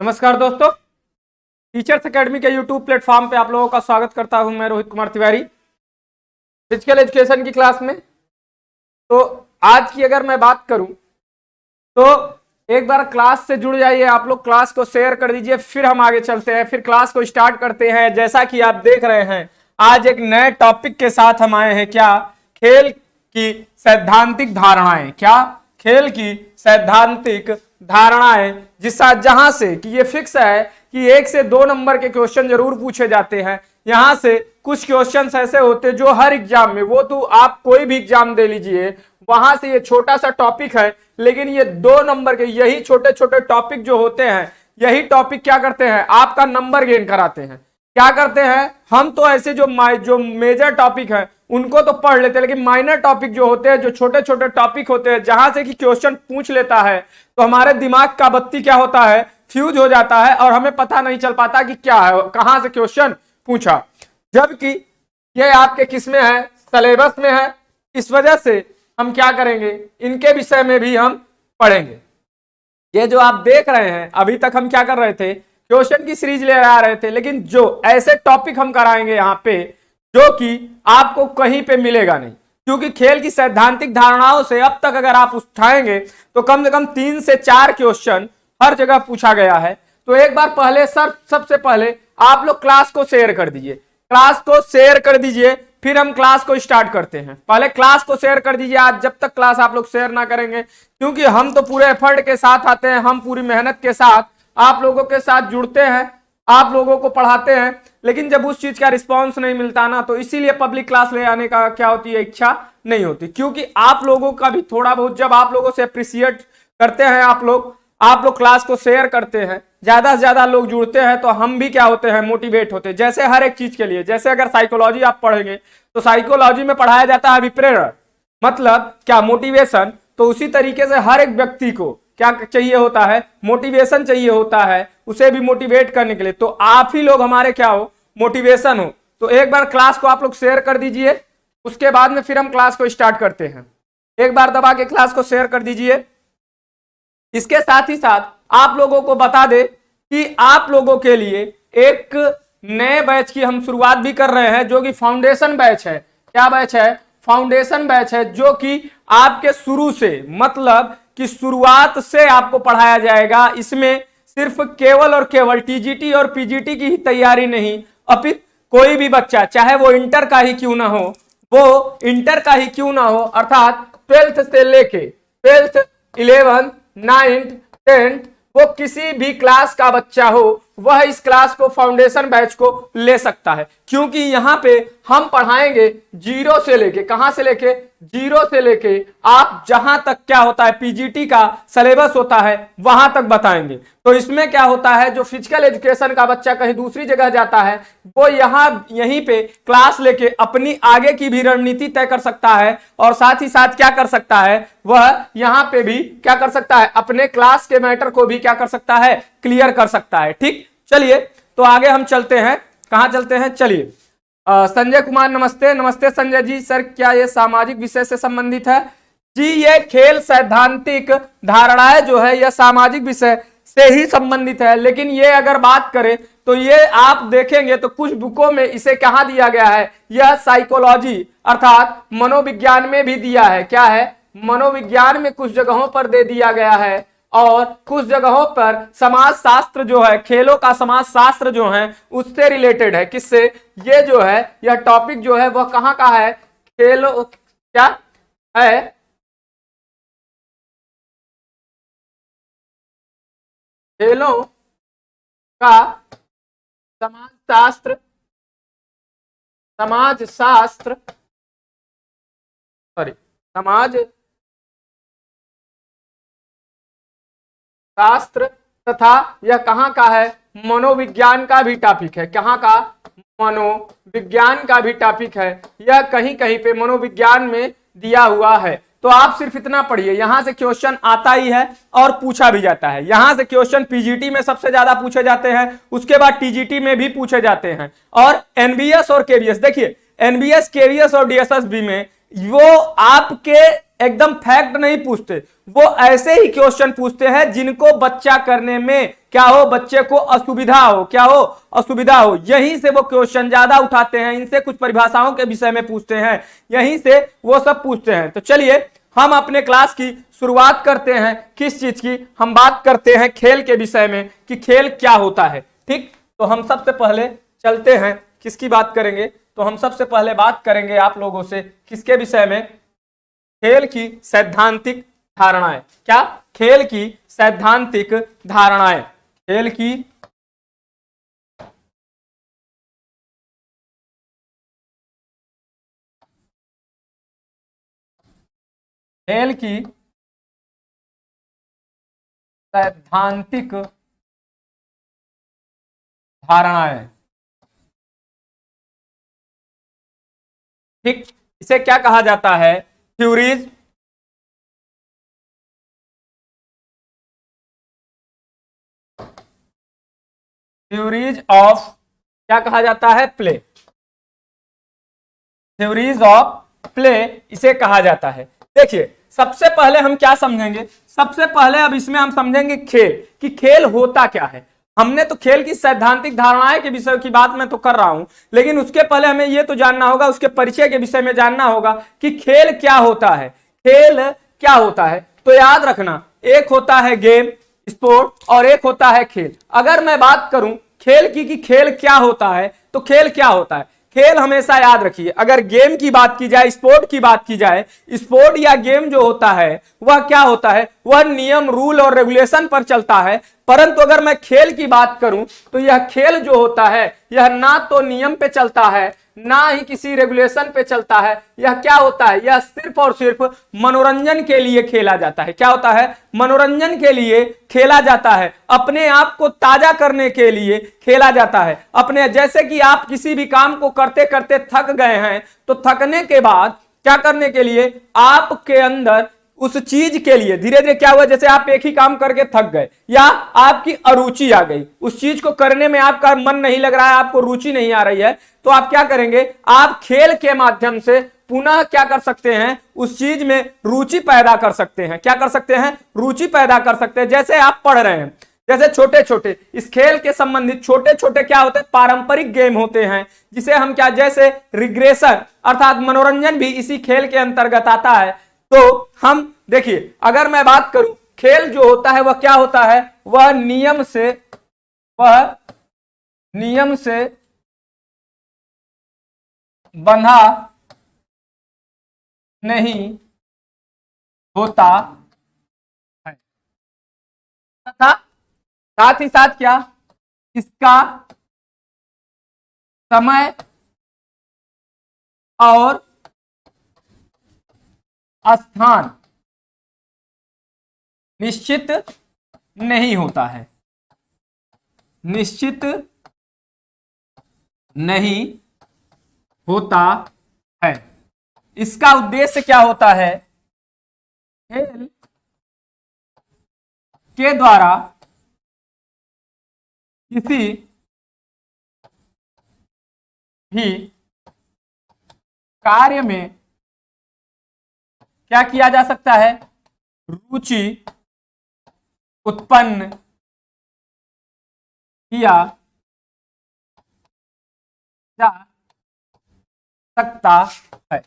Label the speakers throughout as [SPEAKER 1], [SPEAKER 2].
[SPEAKER 1] नमस्कार दोस्तों, teachers academy के यूट्यूब प्लेटफॉर्म पे आप लोगों का स्वागत करता हूं। मैं रोहित कुमार तिवारी फिजिकल एजुकेशन की क्लास में। तो आज की अगर मैं बात करूं तो एक बार क्लास से जुड़ जाइए, आप लोग क्लास को शेयर कर दीजिए, फिर हम आगे चलते हैं, फिर क्लास को स्टार्ट करते हैं। जैसा कि आप देख रहे हैं, आज एक नए टॉपिक के साथ हम आए हैं। क्या? खेल की सैद्धांतिक धारणाएं। क्या? खेल की सैद्धांतिक धारणाएं, जहां से कि ये फिक्स है कि 1 से 2 नंबर के क्वेश्चन जरूर पूछे जाते हैं। यहां से कुछ क्वेश्चंस ऐसे होते हैं जो हर एग्जाम में, वो तो आप कोई भी एग्जाम दे लीजिए, वहां से ये छोटा सा टॉपिक है, लेकिन ये 2 नंबर के यही छोटे छोटे टॉपिक जो होते हैं, यही टॉपिक क्या करते हैं, आपका नंबर गेन कराते हैं। क्या करते हैं, हम तो ऐसे जो मेजर टॉपिक है उनको तो पढ़ लेते हैं, लेकिन माइनर टॉपिक जो होते हैं, जो छोटे छोटे टॉपिक होते हैं, जहां से कि क्वेश्चन पूछ लेता है, तो हमारे दिमाग का बत्ती क्या होता है, फ्यूज हो जाता है, और हमें पता नहीं चल पाता कि क्या है, कहां से क्वेश्चन पूछा। जबकि ये आपके किस में है, सिलेबस में है। इस वजह से हम क्या करेंगे, इनके विषय में भी हम पढ़ेंगे। ये जो आप देख रहे हैं, अभी तक हम क्या कर रहे थे, क्वेश्चन की सीरीज ले आ रहे थे, लेकिन जो ऐसे टॉपिक हम कराएंगे यहां पे जो कि आपको कहीं पे मिलेगा नहीं, क्योंकि खेल की सैद्धांतिक धारणाओं से अब तक अगर आप उठाएंगे तो कम से कम 3 से 4 क्वेश्चन हर जगह पूछा गया है। तो एक बार पहले सबसे पहले आप लोग क्लास को शेयर कर दीजिए, क्लास को शेयर कर दीजिए, फिर हम क्लास को स्टार्ट करते हैं। पहले क्लास को शेयर कर दीजिए। आज जब तक क्लास आप लोग शेयर ना करेंगे, क्योंकि हम तो पूरे एफर्ट के साथ आते हैं, हम पूरी मेहनत के साथ आप लोगों के साथ जुड़ते हैं, आप लोगों को पढ़ाते हैं, लेकिन जब उस चीज का रिस्पांस नहीं मिलता ना, तो इसीलिए पब्लिक क्लास ले आने का क्या होती है, इच्छा नहीं होती। क्योंकि आप लोगों का भी थोड़ा बहुत, जब आप लोगों से अप्रिशिएट करते हैं, आप लोग क्लास को शेयर करते हैं, ज्यादा से ज्यादा लोग जुड़ते हैं, तो हम भी क्या होते हैं, मोटिवेट होते हैं। जैसे हर एक चीज के लिए, जैसे अगर साइकोलॉजी आप पढ़ेंगे तो साइकोलॉजी में पढ़ाया जाता है अभिप्रेरण, मतलब क्या, मोटिवेशन। तो उसी तरीके से हर एक व्यक्ति को क्या चाहिए होता है, मोटिवेशन चाहिए होता है, उसे भी मोटिवेट करने के लिए। तो आप ही लोग हमारे क्या हो, मोटिवेशन हो। तो एक बार क्लास को आप लोग शेयर कर दीजिए, उसके बाद में फिर हम क्लास को स्टार्ट करते हैं। एक बार दबा के क्लास को शेयर कर दीजिए। इसके साथ ही साथ आप लोगों को बता दे कि आप लोगों के लिए एक नए बैच की हम शुरुआत भी कर रहे हैं, जो कि फाउंडेशन बैच है। क्या बैच है? फाउंडेशन बैच है, जो कि आपके शुरू से, मतलब कि शुरुआत से आपको पढ़ाया जाएगा। इसमें सिर्फ केवल और केवल टीजीटी और पीजीटी की ही तैयारी नहीं, अपितु कोई भी बच्चा, चाहे वो इंटर का ही क्यों ना हो, अर्थात 12th से लेके 12th, 11th, 9th, 10th, वो किसी भी क्लास का बच्चा हो, वह इस क्लास को, फाउंडेशन बैच को ले सकता है। क्योंकि यहां पे हम पढ़ाएंगे जीरो से लेके, कहां से लेके, जीरो से लेके आप जहां तक क्या होता है, पीजीटी का सिलेबस होता है, वहां तक बताएंगे। तो इसमें क्या होता है, जो फिजिकल एजुकेशन का बच्चा कहीं दूसरी जगह जाता है, वो यहीं पे क्लास लेके अपनी आगे की भी रणनीति तय कर सकता है, और साथ ही साथ क्या कर सकता है, वह यहां पे भी क्या कर सकता है, अपने क्लास के मैटर को भी क्या कर सकता है, क्लियर कर सकता है। ठीक, चलिए तो आगे हम चलते हैं। कहां चलते हैं, चलिए। संजय कुमार, नमस्ते। नमस्ते संजय जी। सर, क्या ये सामाजिक विषय से संबंधित है? जी, ये खेल सैद्धांतिक धारणाएं जो है, यह सामाजिक विषय से ही संबंधित है, लेकिन ये अगर बात करें तो ये आप देखेंगे तो कुछ बुकों में इसे कहां दिया गया है, यह साइकोलॉजी अर्थात मनोविज्ञान में भी दिया है। क्या है? मनोविज्ञान में कुछ जगहों पर दे दिया गया है, और कुछ जगहों पर समाज शास्त्र जो है, खेलों का समाज शास्त्र जो है, उससे रिलेटेड है। किससे? ये जो है, यह टॉपिक जो है, वह कहां का है, खेलों, क्या है, खेलों का समाज शास्त्र तथा यह कहां का है, मनोविज्ञान का भी टॉपिक है। कहां का? मनोविज्ञान का भी टॉपिक है। यह कहीं कहीं पे मनोविज्ञान में दिया हुआ है। तो आप सिर्फ इतना पढ़िए, यहां से क्वेश्चन आता ही है और पूछा भी जाता है। यहां से क्वेश्चन पीजीटी में सबसे ज्यादा पूछे जाते हैं, उसके बाद टीजीटी में भी पूछे जाते हैं, और एनबीएस और केवीएस, देखिए एनबीएस, केवीएस और डीएसएसबी में वो आपके एकदम फैक्ट नहीं पूछते, वो ऐसे ही क्वेश्चन पूछते हैं जिनको बच्चा करने में क्या हो, बच्चे को असुविधा हो, क्या हो, असुविधा हो। यहीं से वो क्वेश्चन ज्यादा उठाते हैं, इनसे कुछ परिभाषाओं के विषय में पूछते हैं, यहीं से वो सब पूछते हैं। तो चलिए हम अपने क्लास की शुरुआत करते हैं। किस चीज की? हम बात करते हैं खेल के विषय में कि खेल क्या होता है। ठीक, तो हम सबसे पहले चलते हैं, किसकी बात करेंगे? तो हम सबसे पहले बात करेंगे आप लोगों से किसके विषय में? खेल की सैद्धांतिक धारणाएं। क्या? खेल की सैद्धांतिक धारणाएं। खेल की खेल की सैद्धांतिक धारणाएं। ठीक, इसे क्या कहा जाता है? थ्योरीज थ्योरीज ऑफ, क्या कहा जाता है? प्ले। थ्योरीज ऑफ प्ले इसे कहा जाता है। देखिए सबसे पहले हम क्या समझेंगे? सबसे पहले अब इसमें हम समझेंगे खेल, कि खेल होता क्या है। हमने तो खेल की सैद्धांतिक धारणाएं के विषय की बात मैं तो कर रहा हूं, लेकिन उसके पहले हमें यह तो जानना होगा, उसके परिचय के विषय में जानना होगा कि खेल क्या होता है। खेल क्या होता है? तो याद रखना, एक होता है गेम, स्पोर्ट, और एक होता है खेल। अगर मैं बात करूं खेल की कि खेल क्या होता है, तो खेल क्या होता है? खेल हमेशा याद रखिए, अगर गेम की बात की जाए, स्पोर्ट की बात की जाए, स्पोर्ट या गेम जो होता है वह क्या होता है? वह नियम, रूल और रेगुलेशन पर चलता है। परंतु अगर मैं खेल की बात करूं तो यह खेल जो होता है यह ना तो नियम पे चलता है, ना ही किसी रेगुलेशन पे चलता है। यह क्या होता है? यह सिर्फ और सिर्फ मनोरंजन के लिए खेला जाता है। क्या होता है? मनोरंजन के लिए खेला जाता है, अपने आप को ताजा करने के लिए खेला जाता है। अपने, जैसे कि आप किसी भी काम को करते करते थक गए हैं, तो थकने के बाद क्या करने के लिए? आपके अंदर उस चीज के लिए धीरे धीरे क्या हुआ, जैसे आप एक ही काम करके थक गए या आपकी अरुचि आ गई, उस चीज को करने में आपका मन नहीं लग रहा है, आपको रुचि नहीं आ रही है, तो आप क्या करेंगे? आप खेल के माध्यम से पुनः क्या कर सकते हैं? उस चीज में रुचि पैदा कर सकते हैं। क्या कर सकते हैं? रुचि पैदा कर सकते हैं। जैसे आप पढ़ रहे हैं, जैसे छोटे छोटे इस खेल के संबंधित छोटे छोटे क्या होते हैं? पारंपरिक गेम होते हैं, जिसे हम क्या, जैसे रिग्रेशन अर्थात मनोरंजन भी इसी खेल के अंतर्गत आता है। तो हम देखिए, अगर मैं बात करूं, खेल जो होता है वह क्या होता है? वह नियम से बंधा नहीं होता है, तथा साथ ही साथ क्या, इसका समय और स्थान निश्चित नहीं होता है, निश्चित नहीं होता है। इसका उद्देश्य क्या होता है? खेल के द्वारा किसी भी कार्य में क्या किया जा सकता है? रुचि उत्पन्न किया जा सकता है,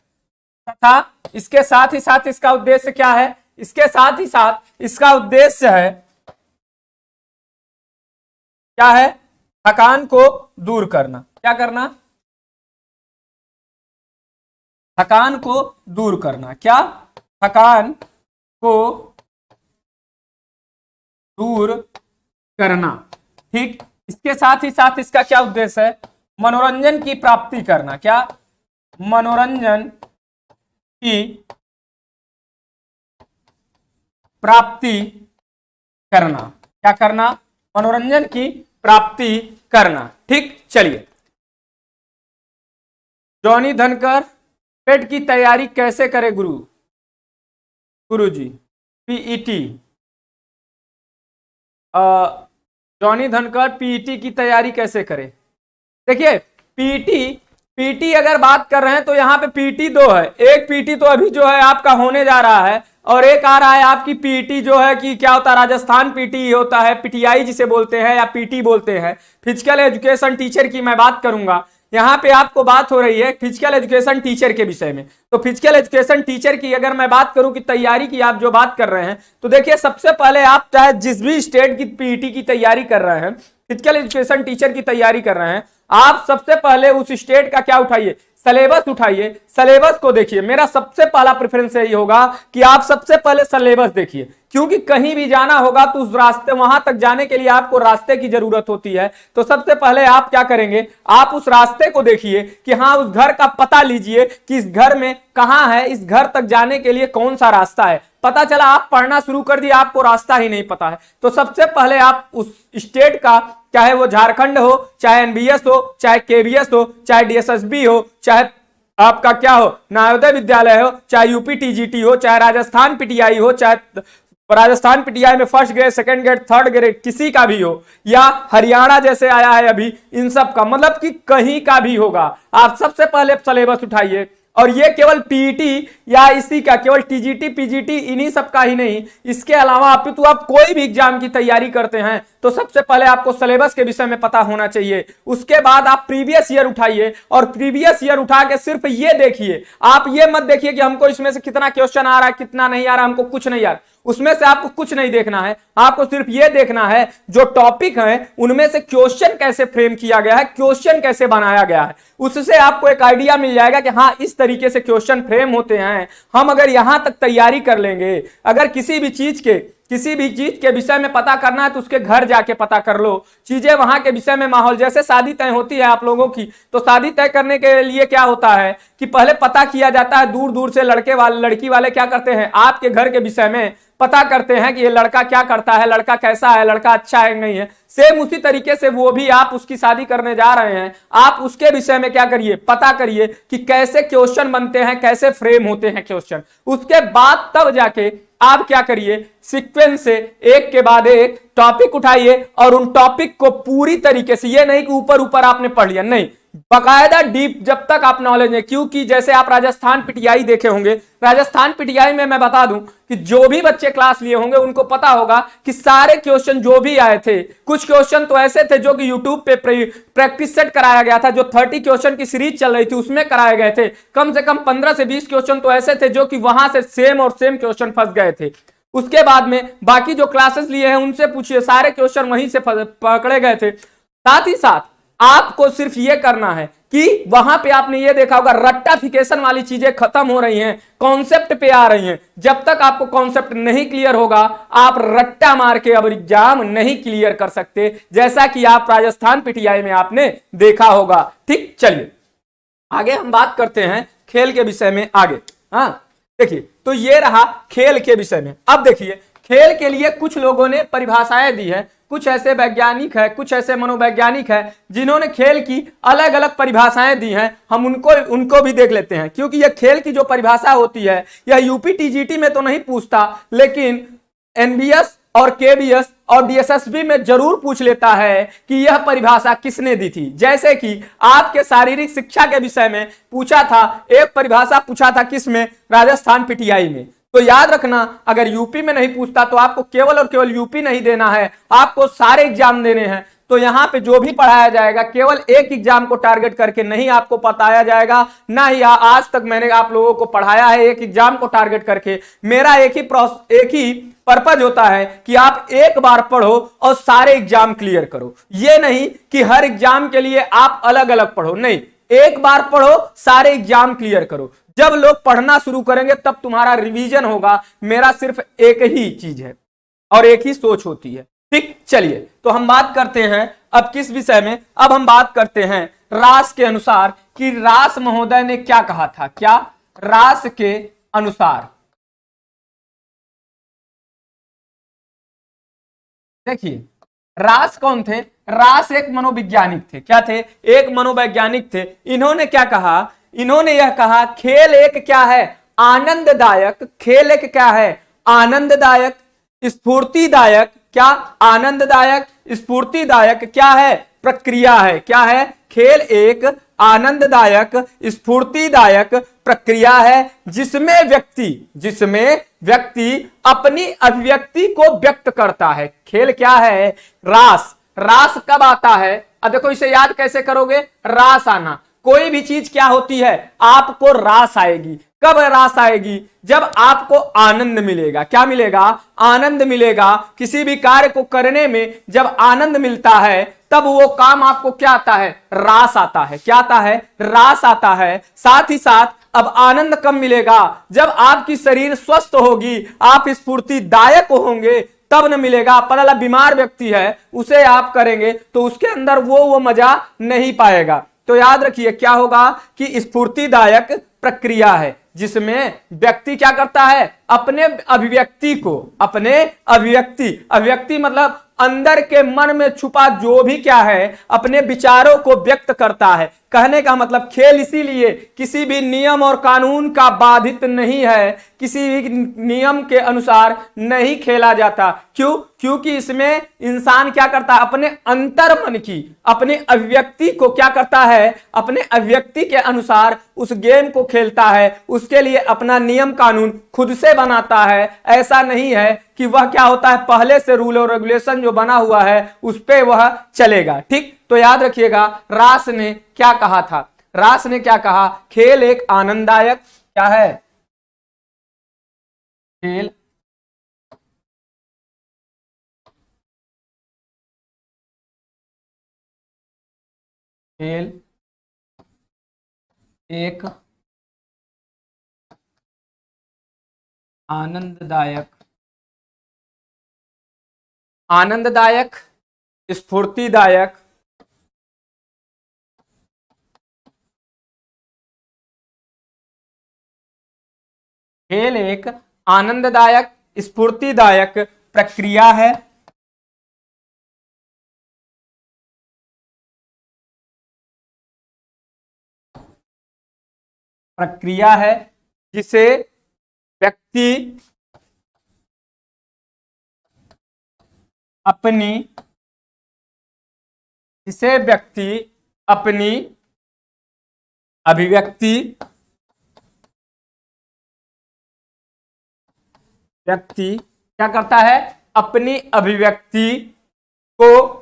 [SPEAKER 1] तथा इसके साथ ही साथ इसका उद्देश्य क्या है? इसके साथ ही साथ इसका उद्देश्य है क्या है? थकान को दूर करना। क्या करना? थकान को दूर करना। क्या? थकान को दूर करना। ठीक, इसके साथ ही साथ इसका क्या उद्देश्य है? मनोरंजन की प्राप्ति करना। क्या? मनोरंजन की प्राप्ति करना। क्या करना? मनोरंजन की प्राप्ति करना। ठीक, चलिए, जॉनी धनकर पेट की तैयारी कैसे करे गुरुजी? पीईटी, जॉनी धनकर पीईटी की तैयारी कैसे करे? देखिए, पीईटी पीटी अगर बात कर रहे हैं तो यहाँ पे पीटी 2 है, एक पीटी तो अभी जो है आपका होने जा रहा है और एक आ रहा है आपकी पीटी जो है कि क्या होता है, राजस्थान पीटी होता है, पीटीआई जिसे बोलते हैं या पीटी बोलते हैं। फिजिकल एजुकेशन टीचर की मैं बात करूंगा, यहाँ पे आपको बात हो रही है फिजिकल एजुकेशन टीचर के विषय में। तो फिजिकल एजुकेशन टीचर की अगर मैं बात करूं कि तैयारी की आप जो बात कर रहे हैं, तो देखिए सबसे पहले आप चाहे जिस भी स्टेट की पीटी की तैयारी कर रहे हैं, फिजिकल एजुकेशन टीचर की तैयारी कर रहे हैं, आप सबसे पहले उस स्टेट का क्या उठाइए, सिलेबस उठाइए, सिलेबस को देखिए। मेरा सबसे पहला प्रेफरेंस यही होगा कि आप सबसे पहले सिलेबस देखिए, क्योंकि कहीं भी जाना होगा तो उस रास्ते, वहां तक जाने के लिए आपको रास्ते की जरूरत होती है। तो सबसे पहले आप क्या करेंगे, आप उस रास्ते को देखिए कि हाँ, उस घर का पता लीजिए कि इस घर में कहां है, इस घर तक जाने के लिए कौन सा रास्ता है। पता चला आप पढ़ना शुरू कर दिया, आपको रास्ता ही नहीं पता है। तो सबसे पहले आप उस स्टेट का, चाहे वो झारखंड हो, चाहे एनबीएस हो, चाहे केबीएस हो, चाहे डीएसएसबी हो, चाहे आपका क्या हो, नवोदय विद्यालय हो, चाहे यूपी टीजीटी हो, चाहे राजस्थान पीटीआई हो, चाहे राजस्थान पीटीआई में first grade, second grade, third grade किसी का भी हो, या हरियाणा जैसे आया है अभी, इन सब का मतलब कि कहीं का भी होगा, आप सबसे पहले सिलेबस उठाइए। और ये केवल पीटी या इसी का, केवल टीजीटी पीजीटी इन्हीं सब का ही नहीं, इसके अलावा तो आप कोई भी एग्जाम की तैयारी करते हैं तो सबसे पहले आपको सिलेबस के विषय में पता होना चाहिए। उसके बाद आप प्रीवियस ईयर उठाइए और प्रीवियस ईयर उठा के सिर्फ ये देखिए, आप ये मत देखिए कि हमको इसमें से कितना क्वेश्चन आ रहा है, कितना नहीं आ रहा, हमको कुछ नहीं आ रहा, उसमें से आपको कुछ नहीं देखना है। आपको सिर्फ ये देखना है जो टॉपिक है उनमें से क्वेश्चन कैसे फ्रेम किया गया है, क्वेश्चन कैसे बनाया गया है, उससे आपको एक आइडिया मिल जाएगा कि हाँ, इस तरीके से क्वेश्चन फ्रेम होते हैं। हम अगर यहां तक तैयारी कर लेंगे, अगर किसी भी चीज के विषय में पता करना है तो उसके घर जाके पता कर लो, चीजें वहां के विषय में, माहौल, जैसे शादी तय होती है आप लोगों की, तो शादी तय करने के लिए क्या होता है कि पहले पता किया जाता है, दूर दूर से लड़की वाले क्या करते हैं, आपके घर के विषय में पता करते हैं कि ये लड़का क्या करता है, लड़का कैसा है, लड़का अच्छा है नहीं है। सेम उसी तरीके से वो भी, आप उसकी शादी करने जा रहे हैं, आप उसके विषय में क्या करिए, पता करिए कि कैसे क्वेश्चन बनते हैं, कैसे फ्रेम होते हैं क्वेश्चन। उसके बाद तब जाके आप क्या करिए, सीक्वेंस से एक के बाद एक टॉपिक उठाइए और उन टॉपिक को पूरी तरीके से, ये नहीं कि ऊपर ऊपर आपने पढ़ लिया, नहीं, बकायदा डीप जब तक आप नॉलेज है। क्योंकि जैसे आप राजस्थान पीटीआई देखे होंगे, राजस्थान पीटीआई में मैं बता दूं कि जो भी बच्चे क्लास लिए होंगे उनको पता होगा कि सारे क्वेश्चन जो भी आए थे, कुछ क्वेश्चन तो ऐसे थे जो कि यूट्यूब पे प्रैक्टिस सेट कराया गया था, जो 30 क्वेश्चन की सीरीज चल रही थी उसमें कराए गए थे। कम से कम 15 से 20 क्वेश्चन तो ऐसे थे जो कि वहां से सेम क्वेश्चन फंस गए थे। उसके बाद में बाकी जो क्लासेस लिए हैं उनसे पूछिए, सारे क्वेश्चन वहीं से पकड़े गए थे। साथ ही साथ आपको सिर्फ ये करना है कि वहां पे आपने ये देखा होगा, रट्टाफिकेशन वाली चीजें खत्म हो रही हैं, कॉन्सेप्ट पे आ रही हैं। जब तक आपको कॉन्सेप्ट नहीं क्लियर होगा, आप रट्टा मार के अब एग्जाम नहीं क्लियर कर सकते, जैसा कि आप राजस्थान पीटीआई में आपने देखा होगा। ठीक, चलिए आगे हम बात करते हैं खेल के विषय में आगे। हाँ देखिए, तो ये रहा खेल के विषय में। अब देखिए, खेल के लिए कुछ लोगों ने परिभाषाएं दी है, कुछ ऐसे वैज्ञानिक है, कुछ ऐसे मनोवैज्ञानिक है जिन्होंने खेल की अलग अलग परिभाषाएं दी हैं। हम उनको भी देख लेते हैं, क्योंकि यह खेल की जो परिभाषा होती है यह यूपी टीजीटी में तो नहीं पूछता, लेकिन एनबीएस और केबीएस और डीएसएसबी में जरूर पूछ लेता है कि यह परिभाषा किसने दी थी। जैसे कि आपके शारीरिक शिक्षा के विषय में पूछा था, एक परिभाषा पूछा था किसमें, राजस्थान पीटीआई में। तो याद रखना, अगर यूपी में नहीं पूछता तो आपको केवल और केवल यूपी नहीं देना है, आपको सारे एग्जाम देने हैं। तो यहां पे जो भी पढ़ाया जाएगा केवल एक एग्जाम को टारगेट करके नहीं आपको बताया जाएगा, ना ही आज तक मैंने आप लोगों को पढ़ाया है एक एग्जाम को टारगेट करके। मेरा एक ही पर्पज होता है कि आप एक बार पढ़ो और सारे एग्जाम क्लियर करो। ये नहीं कि हर एग्जाम के लिए आप अलग अलग पढ़ो, नहीं, एक बार पढ़ो, सारे एग्जाम क्लियर करो। जब लोग पढ़ना शुरू करेंगे तब तुम्हारा रिवीजन होगा। मेरा सिर्फ एक ही चीज है और एक ही सोच होती है। ठीक, चलिए तो हम बात करते हैं अब किस विषय में, अब हम बात करते हैं रास के अनुसार कि रास महोदय ने क्या कहा था। क्या? रास के अनुसार देखिए, रास कौन थे? रास एक मनोवैज्ञानिक थे। क्या थे? एक मनोवैज्ञानिक थे। इन्होंने क्या कहा? इन्होंने यह कहा खेल एक क्या है? आनंददायक। खेल एक क्या है? आनंददायक, स्फूर्तिदायक। क्या? आनंददायक, स्फूर्तिदायक क्या है? प्रक्रिया है। क्या है? खेल एक आनंददायक स्फूर्तिदायक प्रक्रिया है जिसमें व्यक्ति अपनी अभिव्यक्ति को व्यक्त करता है। खेल क्या है? रास कब आता है? अब देखो इसे याद कैसे करोगे? रास आना, कोई भी चीज क्या होती है? आपको रास आएगी। कब रास आएगी? जब आपको आनंद मिलेगा। क्या मिलेगा? आनंद मिलेगा। किसी भी कार्य को करने में जब आनंद मिलता है तब वो काम आपको क्या आता है? रास आता है। क्या आता है? रास आता है। साथ ही साथ अब आनंद कब मिलेगा? जब आपकी शरीर स्वस्थ होगी, आप स्फूर्तिदायक होंगे, तब न मिलेगा। पहला बीमार व्यक्ति है, उसे आप करेंगे तो उसके अंदर वो मजा नहीं पाएगा। तो याद रखिए क्या होगा कि स्फूर्तिदायक प्रक्रिया है जिसमें व्यक्ति क्या करता है? अपने अभिव्यक्ति मतलब अंदर के मन में छुपा जो भी क्या है अपने विचारों को व्यक्त करता है। कहने का मतलब खेल इसीलिए किसी भी नियम और कानून का बाधित नहीं है, किसी भी नियम के अनुसार नहीं खेला जाता। क्यों? क्योंकि इसमें इंसान क्या करता है? अपने अंतर मन की अपने अभिव्यक्ति को क्या करता है? अपने अभिव्यक्ति के अनुसार उस गेम को खेलता है। उसके लिए अपना नियम कानून खुद से बनाता है। ऐसा नहीं है कि वह क्या होता है पहले से रूल और रेगुलेशन जो बना हुआ है उस पे वह चलेगा। ठीक, तो याद रखिएगा रास ने क्या कहा था? रास ने क्या कहा? खेल एक आनंददायक क्या है? खेल एक आनंददायक स्फूर्तिदायक खेल एक आनंददायक स्फूर्तिदायक प्रक्रिया है जिसे व्यक्ति अपनी अभिव्यक्ति क्या करता है? अपनी अभिव्यक्ति को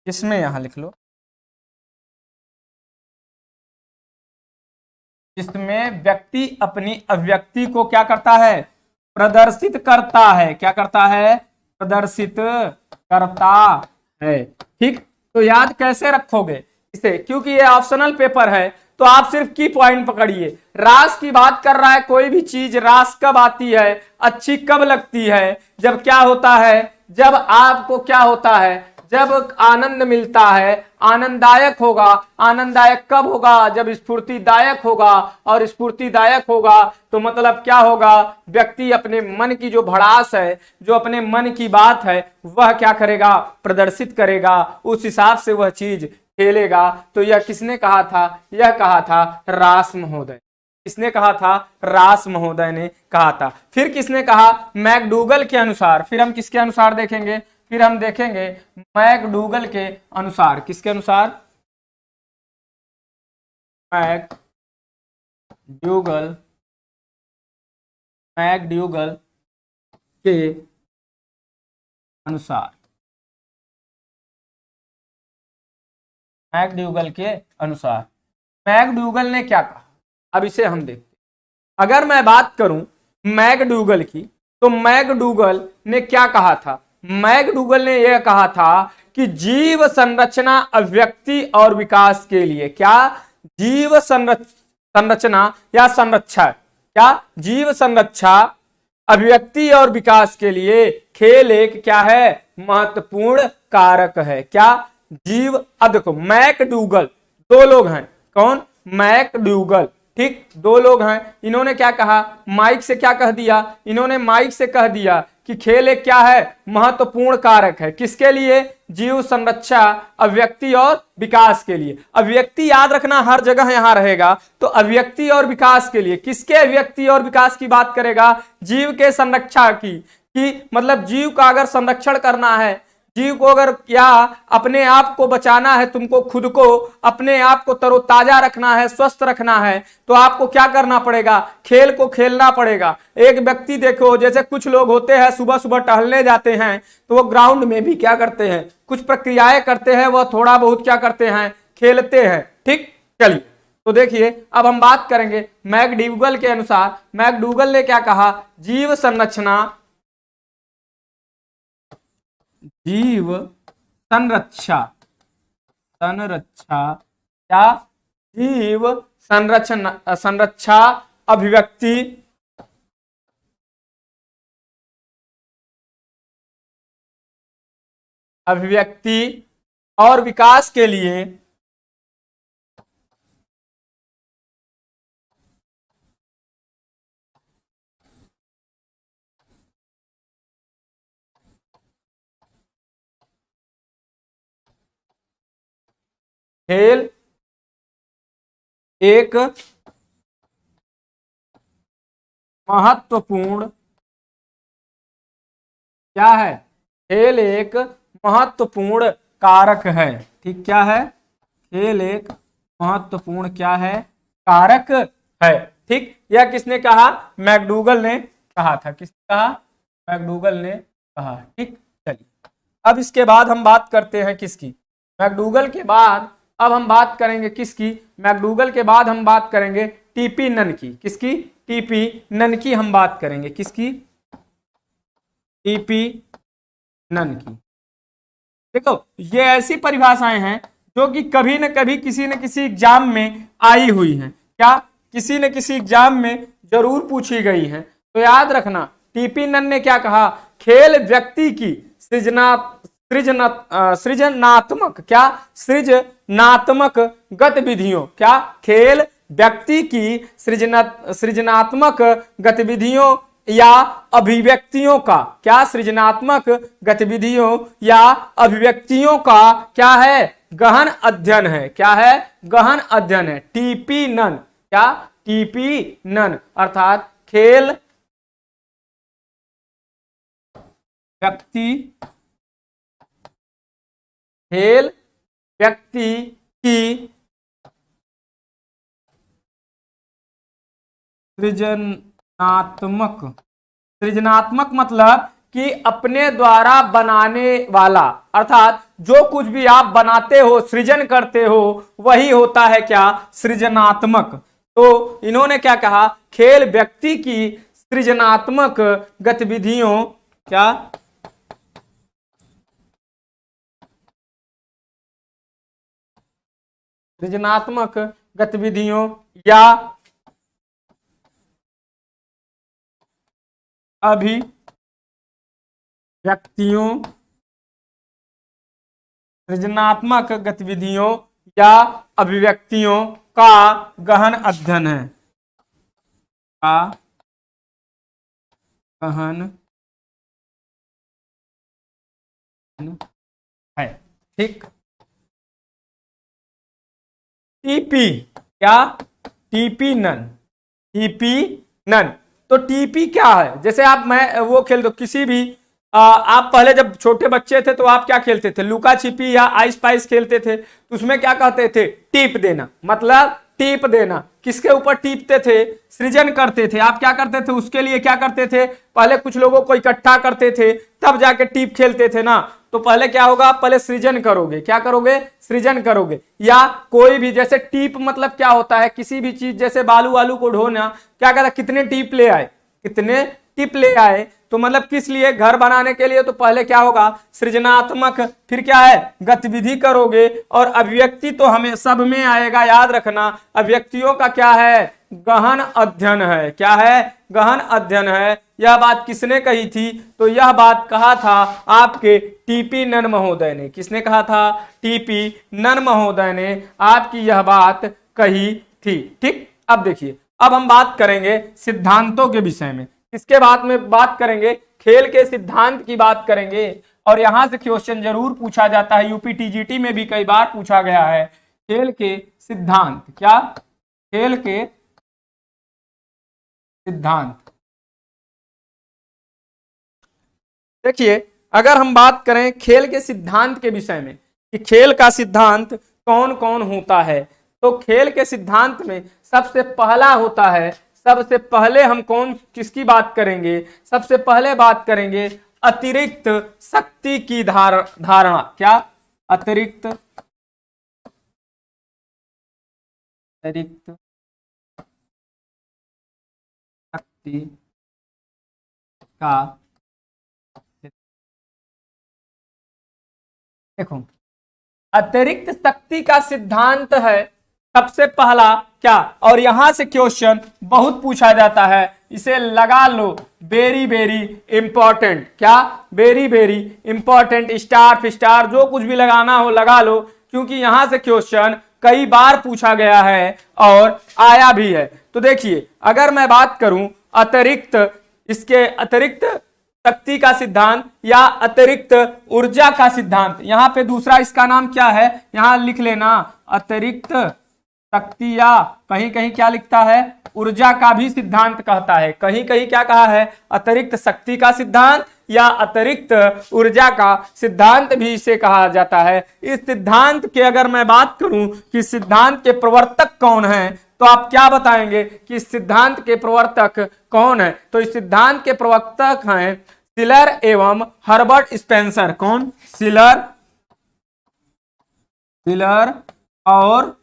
[SPEAKER 1] जिसमें यहां लिख लो, जिसमें व्यक्ति अपनी अभिव्यक्ति को क्या करता है? प्रदर्शित करता है। क्या करता है? प्रदर्शित करता है। ठीक, तो याद कैसे रखोगे इसे? क्योंकि ये ऑप्शनल पेपर है तो आप सिर्फ की पॉइंट पकड़िए। रास की बात कर रहा है, कोई भी चीज रास कब आती है? अच्छी कब लगती है? जब क्या होता है? जब आपको क्या होता है? जब आनंद मिलता है। आनंददायक होगा। आनंददायक कब होगा? जब स्फूर्तिदायक होगा। और स्फूर्तिदायक होगा तो मतलब क्या होगा? व्यक्ति अपने मन की जो भड़ास है, जो अपने मन की बात है, वह क्या करेगा? प्रदर्शित करेगा। उस हिसाब से वह चीज खेलेगा। तो यह किसने कहा था? यह कहा था रास महोदय। किसने कहा था? रास महोदय ने कहा था। फिर किसने कहा? मैकडूगल के अनुसार। फिर हम किसके अनुसार देखेंगे? फिर हम देखेंगे मैकडूगल के अनुसार। किसके अनुसार? मैकडूगल के अनुसार। मैकडूगल के अनुसार मैकडूगल ने क्या कहा? अब इसे हम देखते हैं। अगर मैं बात करूं मैकडूगल की, तो मैकडूगल ने क्या कहा था? मैकडूगल ने यह कहा था कि जीव संरचना अभिव्यक्ति और विकास के लिए क्या? जीव संरचना या संरक्षा, क्या? जीव संरक्षा अभिव्यक्ति और विकास के लिए खेल एक क्या है? महत्वपूर्ण कारक है। क्या? जीव। देखो मैकडूगल, दो लोग हैं। कौन? मैकडूगल। ठीक, दो लोग हैं। इन्होंने क्या कहा? माइक से क्या कह दिया? इन्होंने माइक से कह दिया कि खेल एक क्या है? महत्वपूर्ण कारक है। किसके लिए? जीव संरक्षा अभिव्यक्ति और विकास के लिए। अभिव्यक्ति याद रखना हर जगह यहां रहेगा। तो अभिव्यक्ति और विकास के लिए, किसके अभिव्यक्ति और विकास की बात करेगा? जीव के संरक्षा की। कि मतलब जीव का अगर संरक्षण करना है, जीव को अगर या अपने आप को बचाना है, तुमको खुद को अपने आप को तरोताजा रखना है, स्वस्थ रखना है, तो आपको क्या करना पड़ेगा, खेल को खेलना पड़ेगा। एक व्यक्ति देखो, जैसे कुछ लोग होते हैं सुबह सुबह टहलने जाते हैं तो वो ग्राउंड में भी क्या करते हैं, कुछ प्रक्रियाएं करते हैं, वह थोड़ा बहुत क्या करते हैं, खेलते हैं। ठीक, चलिए तो देखिए अब हम बात करेंगे मैकडूगल के अनुसार। मैकडूगल ने क्या कहा, जीव संरचना, जीव संरक्षा, संरक्षा या जीव संरचना, संरक्षा, अभिव्यक्ति, अभिव्यक्ति और विकास के लिए खेल एक महत्वपूर्ण क्या है, खेल एक महत्वपूर्ण कारक है। ठीक, क्या है, खेल एक महत्वपूर्ण क्या है, कारक है। ठीक, यह किसने कहा, मैकडूगल ने कहा था। किसने कहा, मैकडूगल ने कहा। ठीक, चलिए अब इसके बाद हम बात करते हैं किसकी, मैकडूगल के बाद अब हम बात करेंगे किसकी, मैकडूगल के बाद हम बात करेंगे टीपी नन की। किसकी, टीपी नन की हम बात करेंगे। किसकी, टीपी नन की। देखो ये ऐसी परिभाषाएं हैं जो कि कभी न कभी किसी न किसी एग्जाम में आई हुई हैं। क्या, किसी न किसी एग्जाम में जरूर पूछी गई हैं। तो याद रखना टीपी नन ने क्या कहा, खेल व्यक्ति की सृजनात्मक क्या, सृजनात्मक गतिविधियों, क्या, खेल व्यक्ति की सृजनात्मक गतिविधियों या अभिव्यक्तियों का, क्या, सृजनात्मक गतिविधियों या अभिव्यक्तियों का क्या है, गहन अध्ययन है। क्या है, गहन अध्ययन है। टीपी नन, क्या, टीपी नन अर्थात खेल व्यक्ति, खेल व्यक्ति की सृजनात्मक, सृजनात्मक मतलब कि अपने द्वारा बनाने वाला, अर्थात जो कुछ भी आप बनाते हो, सृजन करते हो, वही होता है क्या, सृजनात्मक। तो इन्होंने क्या कहा, खेल व्यक्ति की सृजनात्मक गतिविधियों, क्या, सृजनात्मक गतिविधियों या अभिव्यक्तियों, सृजनात्मक गतिविधियों या अभिव्यक्तियों का गहन अध्ययन है, का गहन है। ठीक, टीपी क्या, टीपी नन, टीपी नन। तो टीपी क्या है, जैसे आप मैं वो खेल दो किसी भी आप पहले जब छोटे बच्चे थे तो आप क्या खेलते थे, लुका छिपी या आइस पाइस खेलते थे, तो उसमें क्या कहते थे, टीप देना, मतलब टीप देना। किसके ऊपर टीपते थे, सृजन करते थे। आप क्या करते थे, उसके लिए क्या करते थे, पहले कुछ लोगों को इकट्ठा करते थे तब जाके टीप खेलते थे ना। तो पहले क्या होगा, पहले सृजन करोगे, क्या करोगे, सृजन करोगे। या कोई भी जैसे टीप मतलब क्या होता है, किसी भी चीज जैसे बालू वालू को ढोना, क्या कहता है, कितने टीप ले आए, कितने टिप ले आए, तो मतलब किस लिए, घर बनाने के लिए। तो पहले क्या होगा, सृजनात्मक, फिर क्या है, गतिविधि करोगे, और अभिव्यक्ति तो हमें सब में आएगा। याद रखना अभिव्यक्तियों का क्या है, गहन अध्ययन है। क्या है, गहन अध्ययन है। यह बात किसने कही थी, तो यह बात कहा था आपके टीपी नन महोदय ने। किसने कहा था, टीपी नन महोदय ने आपकी यह बात कही थी। ठीक, अब देखिए अब हम बात करेंगे सिद्धांतों के विषय में। किसके बाद में बात करेंगे, खेल के सिद्धांत की बात करेंगे। और यहां से क्वेश्चन जरूर पूछा जाता है, यूपी टीजीटी में भी कई बार पूछा गया है, खेल के सिद्धांत, क्या, खेल के सिद्धांत। देखिए अगर हम बात करें खेल के सिद्धांत के विषय में कि खेल का सिद्धांत कौन कौन होता है, तो खेल के सिद्धांत में सबसे पहला होता है, सबसे पहले हम किसकी बात करेंगे, सबसे पहले बात करेंगे अतिरिक्त शक्ति की धारणा। क्या? अतिरिक्त शक्ति का, देखो अतिरिक्त शक्ति का सिद्धांत है सबसे पहला क्या, और यहां से क्वेश्चन बहुत पूछा जाता है, इसे लगा लो, वेरी वेरी इंपॉर्टेंट। क्या? Very very important, star star जो कुछ भी लगाना हो लगा लो, क्योंकि यहां से क्वेश्चन कई बार पूछा गया है और आया भी है। तो देखिए अगर मैं बात करूं अतिरिक्त, इसके अतिरिक्त शक्ति का सिद्धांत या अतिरिक्त ऊर्जा का सिद्धांत, यहां पे दूसरा इसका नाम क्या है, यहां लिख लेना अतिरिक्त शक्ति, या कहीं कहीं क्या लिखता है, ऊर्जा का भी सिद्धांत कहता है। कहीं कहीं क्या कहा है, अतिरिक्त शक्ति का सिद्धांत या अतिरिक्त ऊर्जा का सिद्धांत भी इसे कहा जाता है। इस सिद्धांत के अगर मैं बात करूं कि सिद्धांत के प्रवर्तक कौन हैं, तो आप क्या बताएंगे कि इस सिद्धांत के प्रवर्तक कौन है? तो इस सिद्धांत के प्रवर्तक हैं शिलर एवं हर्बर्ट स्पेंसर। कौन? शिलर और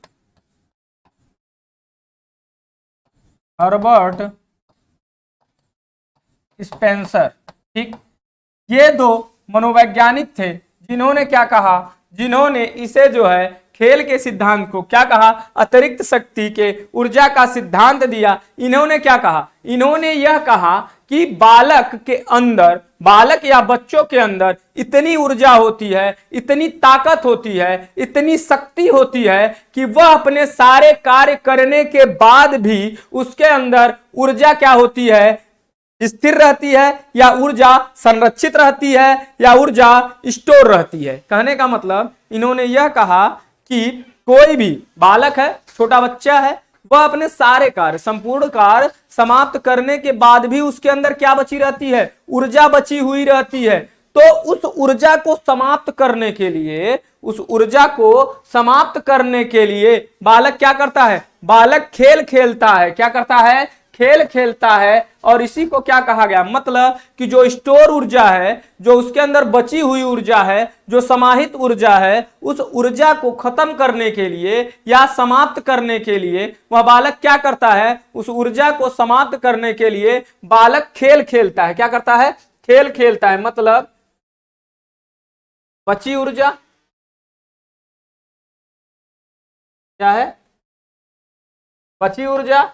[SPEAKER 1] हर्बर्ट स्पेंसर। ठीक, ये दो मनोवैज्ञानिक थे जिन्होंने क्या कहा, जिन्होंने इसे जो है खेल के सिद्धांत को क्या कहा, अतिरिक्त शक्ति के ऊर्जा का सिद्धांत दिया। इन्होंने क्या कहा, इन्होंने यह कहा कि बालक के अंदर, बालक या बच्चों के अंदर इतनी ऊर्जा होती है, इतनी ताकत होती है, इतनी शक्ति होती है कि वह अपने सारे कार्य करने के बाद भी उसके अंदर ऊर्जा क्या होती है, स्थिर रहती है, या ऊर्जा संरक्षित रहती है, या ऊर्जा स्टोर रहती है। कहने का मतलब इन्होंने यह कहा कि कोई भी बालक है, छोटा बच्चा है, वह अपने सारे कार्य, संपूर्ण कार्य समाप्त करने के बाद भी उसके अंदर क्या बची रहती है, ऊर्जा बची हुई रहती है। तो उस ऊर्जा को समाप्त करने के लिए, उस ऊर्जा को समाप्त करने के लिए बालक क्या करता है, बालक खेल खेलता है। क्या करता है? खेल खेलता है। और इसी को क्या कहा गया, मतलब कि जो स्टोर ऊर्जा है, जो उसके अंदर बची हुई ऊर्जा है, जो समाहित ऊर्जा है, उस ऊर्जा को खत्म करने के लिए या समाप्त करने के लिए वह बालक क्या करता है, उस ऊर्जा को समाप्त करने के लिए बालक खेल खेलता है। क्या करता है? खेल खेलता है। मतलब बची ऊर्जा क्या है, बची ऊर्जा,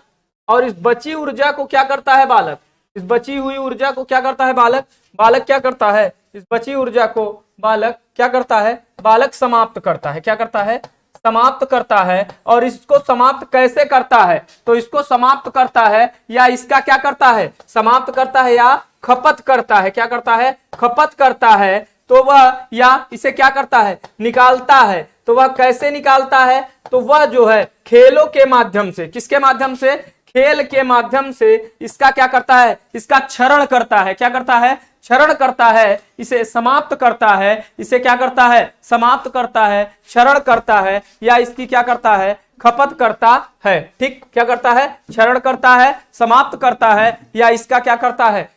[SPEAKER 1] और इस बची ऊर्जा को क्या करता है बालक, इस बची हुई ऊर्जा को क्या करता है बालक, बालक क्या करता है, इस बची ऊर्जा को बालक क्या करता है, बालक समाप्त करता है। क्या करता है? समाप्त करता है। और इसको समाप्त कैसे करता है, तो इसको समाप्त करता है या इसका क्या करता है, समाप्त करता है या खपत करता है। क्या करता है? खपत करता है। तो वह या इसे क्या करता है, निकालता है। तो वह कैसे निकालता है, तो वह जो है खेलों के माध्यम से, किसके माध्यम से, खेल के माध्यम से इसका क्या करता है, इसका क्षरण करता है। क्या करता है? क्षरण करता है, इसे समाप्त करता है। इसे क्या करता है? समाप्त करता है, क्षरण करता है, या इसकी क्या करता है, खपत करता है। ठीक, क्या करता है? क्षरण करता है, समाप्त करता है, या इसका क्या करता है,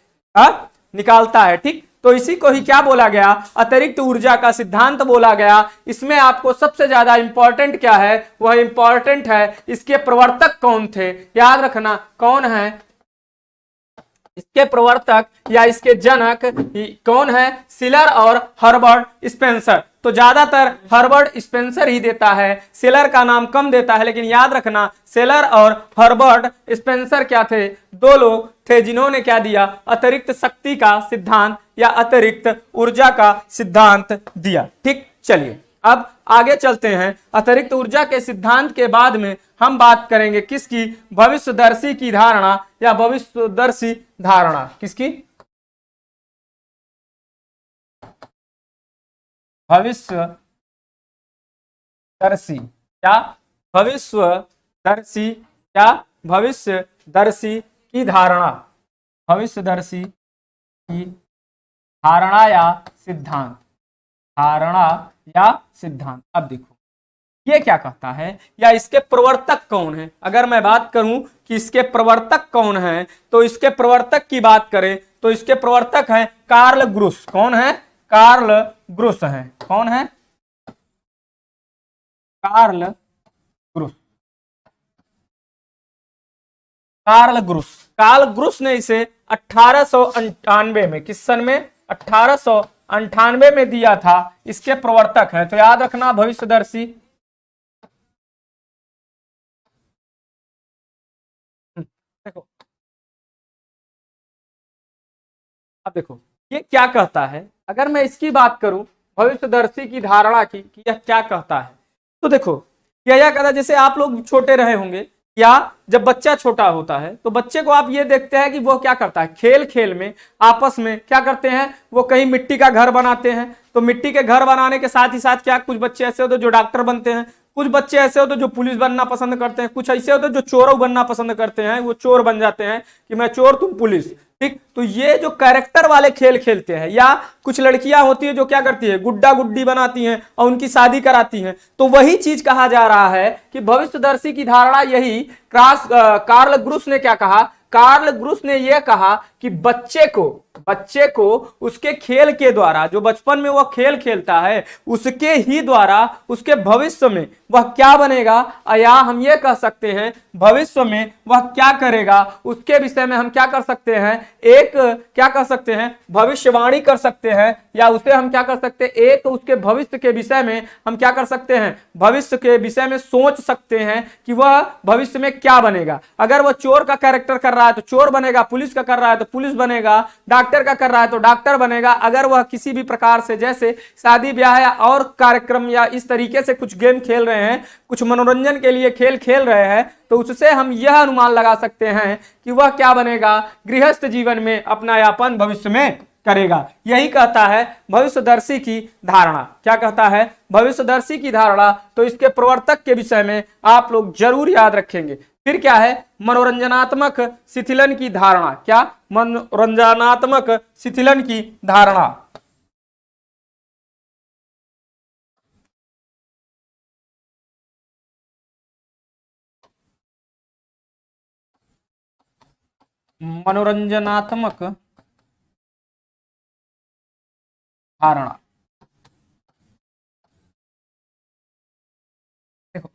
[SPEAKER 1] निकालता है। ठीक, तो इसी को ही क्या बोला गया, अतिरिक्त ऊर्जा का सिद्धांत बोला गया। इसमें आपको सबसे ज्यादा इंपॉर्टेंट क्या है, वह इंपॉर्टेंट है इसके प्रवर्तक कौन थे। याद रखना कौन है इसके प्रवर्तक या इसके जनक कौन है, शिलर और हर्बर्ट स्पेंसर। तो ज्यादातर हर्बर्ट स्पेंसर ही देता है, शिलर का नाम कम देता है। लेकिन याद रखना शिलर और हर्बर्ट स्पेंसर क्या थे, दो लोग थे जिन्होंने क्या दिया, अतिरिक्त शक्ति का सिद्धांत या अतिरिक्त ऊर्जा का सिद्धांत दिया। ठीक, चलिए अब आगे चलते हैं। अतिरिक्त ऊर्जा के सिद्धांत के बाद में हम बात करेंगे किसकी, भविष्यदर्शी की धारणा या भविष्यदर्शी धारणा। किसकी? भविष्यदर्शी। क्या? भविष्यदर्शी। क्या? भविष्यदर्शी की धारणा। भविष्यदर्शी की धारणा या सिद्धांत, धारणा या सिद्धांत। अब देखो ये क्या कहता है या इसके प्रवर्तक कौन है। अगर मैं बात करूं कि इसके प्रवर्तक कौन है, तो इसके प्रवर्तक की बात करें तो इसके प्रवर्तक हैं कार्ल ग्रुस। कौन है? कार्ल ग्रुस है। कौन है? कार्ल ग्रुस। कार्ल ग्रुस, कार्ल ग्रुस ने इसे 1898 में, किस सन में? 1898 में दिया था। इसके प्रवर्तक हैं, तो याद रखना भविष्यदर्शी। देखो अब देखो ये क्या कहता है। अगर मैं इसकी बात करूं भविष्यदर्शी की धारणा की कि यह क्या कहता है, तो देखो यह कहता है, जैसे आप लोग छोटे रहे होंगे या जब बच्चा छोटा होता है तो बच्चे को आप ये देखते हैं कि वो क्या करता है, खेल खेल में आपस में क्या करते हैं, वो कहीं मिट्टी का घर बनाते हैं। तो मिट्टी के घर बनाने के साथ ही साथ क्या कुछ बच्चे ऐसे होते हैं जो डॉक्टर बनते हैं, कुछ बच्चे ऐसे होते हैं जो पुलिस बनना पसंद करते हैं, कुछ ऐसे होते हैं जो चोर बनना पसंद करते हैं, वो चोर बन जाते हैं कि मैं चोर तुम पुलिस। ठीक, तो ये जो कैरेक्टर वाले खेल खेलते हैं, या कुछ लड़कियां होती है जो क्या करती है, गुड्डा गुड्डी बनाती हैं और उनकी शादी कराती हैं, तो वही चीज कहा जा रहा है कि भविष्यदर्शी की धारणा यही कार्ल ग्रुस ने क्या कहा। कार्ल ग्रुस ने यह कहा कि बच्चे को उसके खेल के द्वारा, जो बचपन में वह खेल खेलता है उसके ही द्वारा उसके भविष्य में वह क्या बनेगा, या हम ये कह सकते हैं भविष्य में वह क्या करेगा, उसके विषय में हम क्या कर सकते हैं, एक क्या कर सकते हैं, भविष्यवाणी कर सकते हैं, या उसे हम क्या कर सकते हैं, एक उसके भविष्य के विषय में हम क्या कर सकते हैं, भविष्य के विषय में सोच सकते हैं कि वह भविष्य में क्या बनेगा। अगर वह चोर का कैरेक्टर कर रहा है तो चोर बनेगा, पुलिस का कर रहा है तो पुलिस बनेगा, डॉक्टर का कर रहा है तो डॉक्टर बनेगा। अगर वह किसी भी प्रकार से जैसे शादी ब्याह या और कार्यक्रम या इस तरीके से कुछ गेम खेल रहे हैं, कुछ मनोरंजन के लिए खेल खेल रहे हैं, तो उससे हम यह अनुमान लगा सकते हैं कि वह क्या बनेगा, गृहस्थ जीवन में अपना यापन भविष्य में करेगा। यही कहता है भविष्यदर्शी की धारणा। क्या कहता है? भविष्यदर्शी की धारणा। तो इसके प्रवर्तक के विषय में आप लोग जरूर याद रखेंगे। फिर क्या है? मनोरंजनात्मक शिथिलन की धारणा। क्या? मनोरंजनात्मक शिथिलन की धारणा। मनोरंजनात्मक धारणा। देखो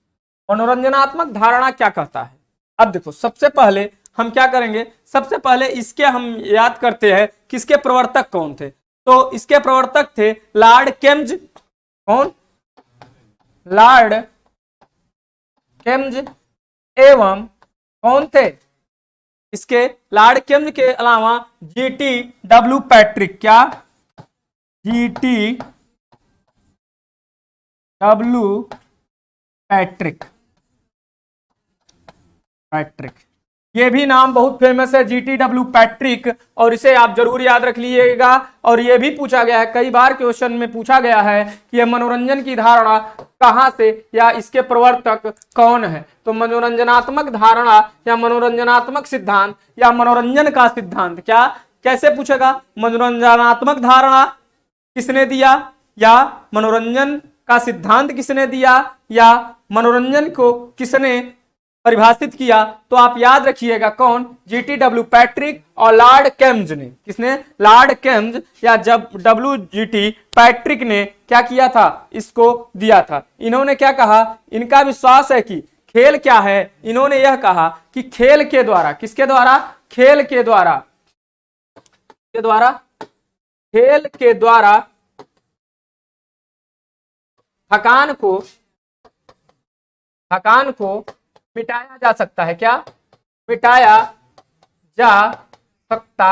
[SPEAKER 1] मनोरंजनात्मक धारणा क्या कहता है। अब देखो सबसे पहले हम क्या करेंगे, सबसे पहले इसके हम याद करते हैं किसके प्रवर्तक कौन थे। तो इसके प्रवर्तक थे लॉर्ड केम्ज। कौन? लॉर्ड केम्ज। एवं कौन थे इसके? लॉर्ड केम्ज के अलावा जीटी डब्ल्यू पैट्रिक। क्या? GT W Patrick. ये भी नाम बहुत फेमस है, जीटी डब्ल्यू पैट्रिक, और इसे आप जरूर याद रख लीजिएगा। और ये भी पूछा गया है, कई बार क्वेश्चन में पूछा गया है कि यह मनोरंजन की धारणा कहां से या इसके प्रवर्तक कौन है। तो मनोरंजनात्मक धारणा या मनोरंजनात्मक सिद्धांत या मनोरंजन का सिद्धांत, क्या कैसे पूछेगा? मनोरंजनात्मक धारणा किसने दिया, या मनोरंजन का सिद्धांत किसने दिया, या मनोरंजन को किसने परिभाषित किया? तो आप याद रखिएगा कौन? जीटी डब्ल्यू पैट्रिक और लॉर्ड केम्ज ने। किसने? लॉर्ड केम्ज या जब डब्ल्यू जीटी पैट्रिक ने क्या किया था, इसको दिया था। इन्होंने क्या कहा? इनका विश्वास है कि खेल क्या है, इन्होंने यह कहा कि खेल के द्वारा, किसके द्वारा? खेल के द्वारा, खेल के द्वारा थकान को मिटाया जा सकता है। क्या? मिटाया जा सकता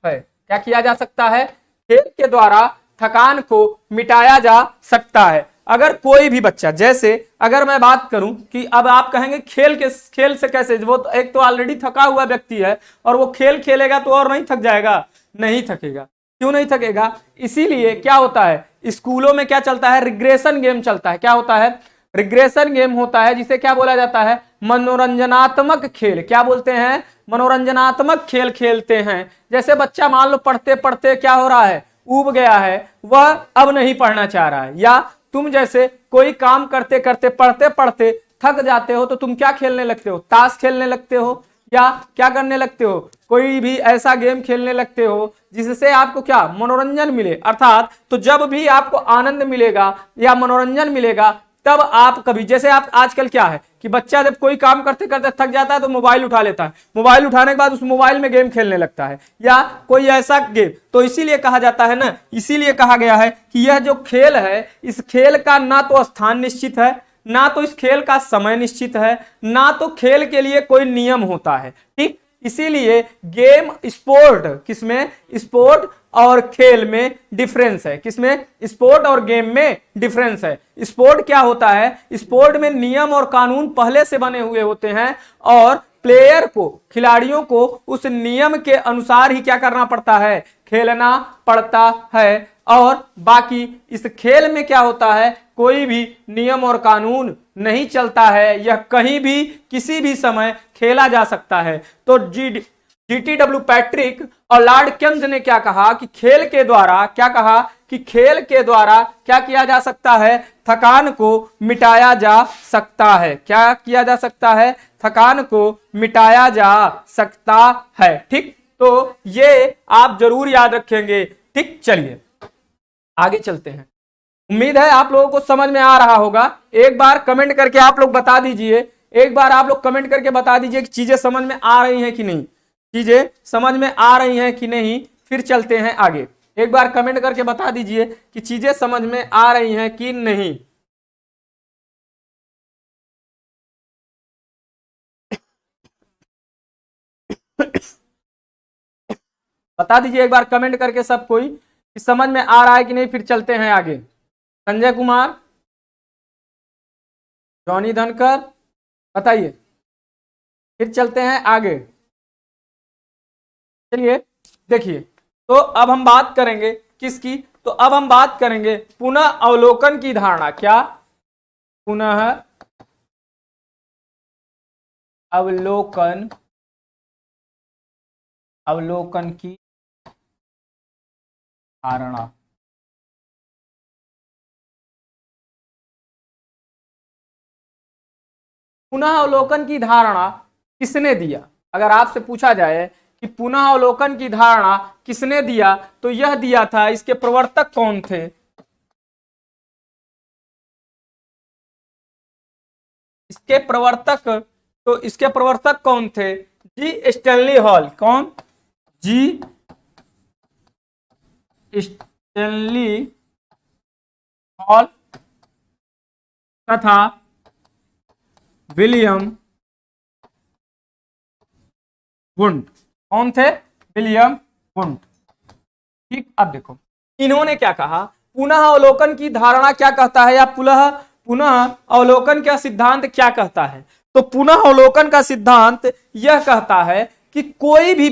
[SPEAKER 1] है। क्या किया जा सकता है? खेल के द्वारा थकान को मिटाया जा सकता है। अगर कोई भी बच्चा, जैसे अगर मैं बात करूं कि अब आप कहेंगे खेल से कैसे, वो तो एक तो ऑलरेडी थका हुआ व्यक्ति है और वो खेल खेलेगा तो और नहीं थक जाएगा? नहीं थकेगा। क्यों नहीं थकेगा? इसीलिए क्या होता है, स्कूलों में क्या चलता है? रिग्रेशन गेम चलता है। क्या होता है? रिग्रेशन गेम होता है, जिसे क्या बोला जाता है? मनोरंजनात्मक खेल। क्या बोलते हैं? मनोरंजनात्मक खेल खेलते हैं। जैसे बच्चा मान लो पढ़ते पढ़ते क्या हो रहा है, ऊब गया है वह अब नहीं पढ़ना चाह रहा है, या तुम जैसे कोई काम करते करते पढ़ते पढ़ते थक जाते हो तो तुम क्या खेलने लगते हो, ताश खेलने लगते हो, या क्या करने लगते हो, कोई भी ऐसा गेम खेलने लगते हो जिससे आपको क्या मनोरंजन मिले। अर्थात तो जब भी आपको आनंद मिलेगा या मनोरंजन मिलेगा तब आप कभी, जैसे आप आजकल क्या है कि बच्चा जब कोई काम करते करते थक जाता है तो मोबाइल उठा लेता है, मोबाइल उठाने के बाद उस मोबाइल में गेम खेलने लगता है या कोई ऐसा गेम। तो इसीलिए कहा जाता है ना, इसीलिए कहा गया है कि यह जो खेल है इस खेल का ना तो स्थान निश्चित है, ना तो इस खेल का समय निश्चित है, ना तो खेल के लिए कोई नियम होता है। ठीक, इसीलिए गेम स्पोर्ट, किसमें, स्पोर्ट और खेल में डिफरेंस है, किसमें, स्पोर्ट और गेम में डिफरेंस है। स्पोर्ट क्या होता है, स्पोर्ट में नियम और कानून पहले से बने हुए होते हैं और प्लेयर को, खिलाड़ियों को उस नियम के अनुसार ही क्या करना पड़ता है, खेलना पड़ता है। और बाकी इस खेल में क्या होता है, कोई भी नियम और कानून नहीं चलता है, यह कहीं भी किसी भी समय खेला जा सकता है। तो GTW पैट्रिक और लॉर्ड केम्स ने क्या कहा कि खेल के द्वारा, क्या कहा कि खेल के द्वारा क्या किया जा सकता है, थकान को मिटाया जा सकता है। क्या किया जा सकता है, थकान को मिटाया जा सकता है। ठीक, तो ये आप जरूर याद रखेंगे। ठीक, चलिए आगे चलते हैं। उम्मीद है आप लोगों को समझ में आ रहा होगा। एक बार कमेंट करके आप लोग बता दीजिए, एक बार आप लोग कमेंट करके बता दीजिए कि चीजें समझ में आ रही हैं कि नहीं, चीजें समझ में आ रही हैं कि नहीं, फिर चलते हैं आगे। एक बार कमेंट करके बता दीजिए कि चीजें समझ में आ रही हैं कि नहीं। बता दीजिए एक बार कमेंट करके सब कोई कि समझ में आ रहा है कि नहीं, फिर चलते हैं आगे। संजय कुमार, जॉनी धनकर, बताइए, फिर चलते हैं आगे। चलिए देखिए, तो अब हम बात करेंगे किसकी, तो अब हम बात करेंगे पुनः अवलोकन की धारणा। क्या, पुनः अवलोकन, अवलोकन की धारणा। पुनः अवलोकन की धारणा किसने दिया, अगर आपसे पूछा जाए कि पुनः अवलोकन की धारणा किसने दिया, तो यह दिया था, इसके प्रवर्तक कौन थे, इसके प्रवर्तक, तो इसके प्रवर्तक कौन थे, जी स्टैनली हॉल। कौन, जी स्टैनली हॉल तथा विलियम वुंड। कौन थे, विलियम वुंड। ठीक, अब देखो इन्होंने क्या कहा, पुनः अवलोकन की धारणा क्या कहता है, या पुनः अवलोकन का सिद्धांत क्या कहता है। तो पुनः अवलोकन का सिद्धांत यह कहता है कि कोई भी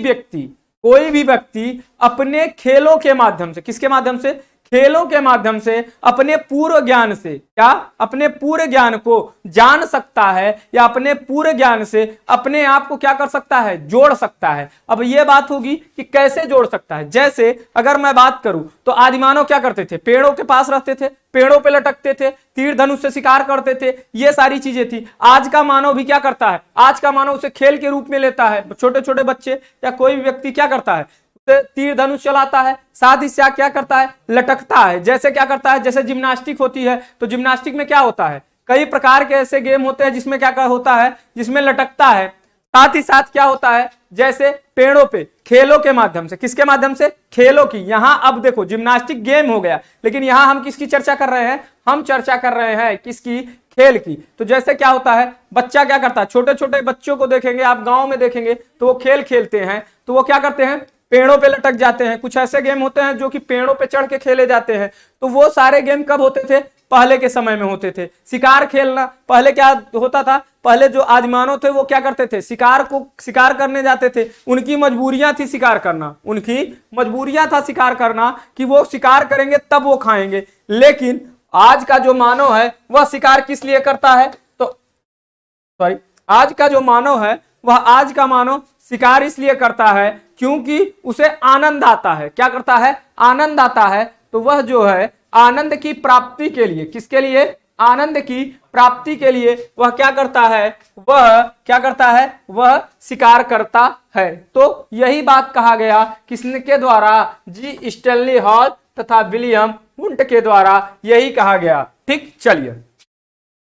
[SPEAKER 1] व्यक्ति अपने खेलों के माध्यम से, किसके माध्यम से, खेलों के माध्यम से अपने पूर्व ज्ञान से, क्या, अपने पूरे ज्ञान को जान सकता है, या अपने पूरे ज्ञान से अपने आप को क्या कर सकता है, जोड़ सकता है। अब यह बात होगी कि कैसे जोड़ सकता है। जैसे अगर मैं बात करूं तो आदि मानव क्या करते थे, पेड़ों के पास रहते थे, पेड़ों पे लटकते थे, तीर धनुष से शिकार करते थे, ये सारी चीजें थी। आज का मानव भी क्या करता है, आज का मानव उसे खेल के रूप में लेता है। छोटे छोटे बच्चे या कोई भी व्यक्ति क्या करता है, तीर धनुष चलाता है, साथ ही साथ क्या करता है, लटकता है। जैसे क्या करता है, जैसे जिम्नास्टिक होती है, तो जिम्नास्टिक में क्या होता है, कई प्रकार के ऐसे गेम होते हैं जिसमें क्या होता है, जिसमें लटकता है। साथ ही साथ क्या होता है, जैसे पेड़ों पे खेलों के माध्यम से, किसके माध्यम से, खेलों की। यहां अब देखो जिम्नास्टिक गेम हो गया, लेकिन यहां हम किसकी चर्चा कर रहे हैं, हम चर्चा कर रहे हैं किसकी, खेल की। तो जैसे क्या होता है, बच्चा क्या करता है, छोटे छोटे बच्चों को देखेंगे आप, गांव में देखेंगे तो वो खेल खेलते हैं, तो वो क्या करते हैं, पेड़ों पे लटक जाते हैं। कुछ ऐसे गेम होते हैं जो कि पेड़ों पे चढ़ के खेले जाते हैं। तो वो सारे गेम कब होते थे, पहले के समय में होते थे। शिकार खेलना, पहले क्या होता था, पहले जो आदिमानव थे वो क्या करते थे, शिकार करने जाते थे। उनकी मजबूरियां थी शिकार करना, उनकी मजबूरियां था शिकार करना, कि वो शिकार करेंगे तब वो खाएंगे। लेकिन आज का जो मानव है वह शिकार किस लिए करता है, तो सॉरी, आज का जो मानव है वह, आज का मानव शिकार इसलिए करता है क्योंकि उसे आनंद आता है। क्या करता है? आनंद आता है। तो वह जो है आनंद की प्राप्ति के लिए, किसके लिए? आनंद की प्राप्ति के लिए वह क्या करता है? वह क्या करता है? वह शिकार करता है। तो यही बात कहा गया किसके द्वारा? जी स्टैनली हॉल तथा विलियम वुंट के द्वारा यही कहा गया। ठीक, चलिए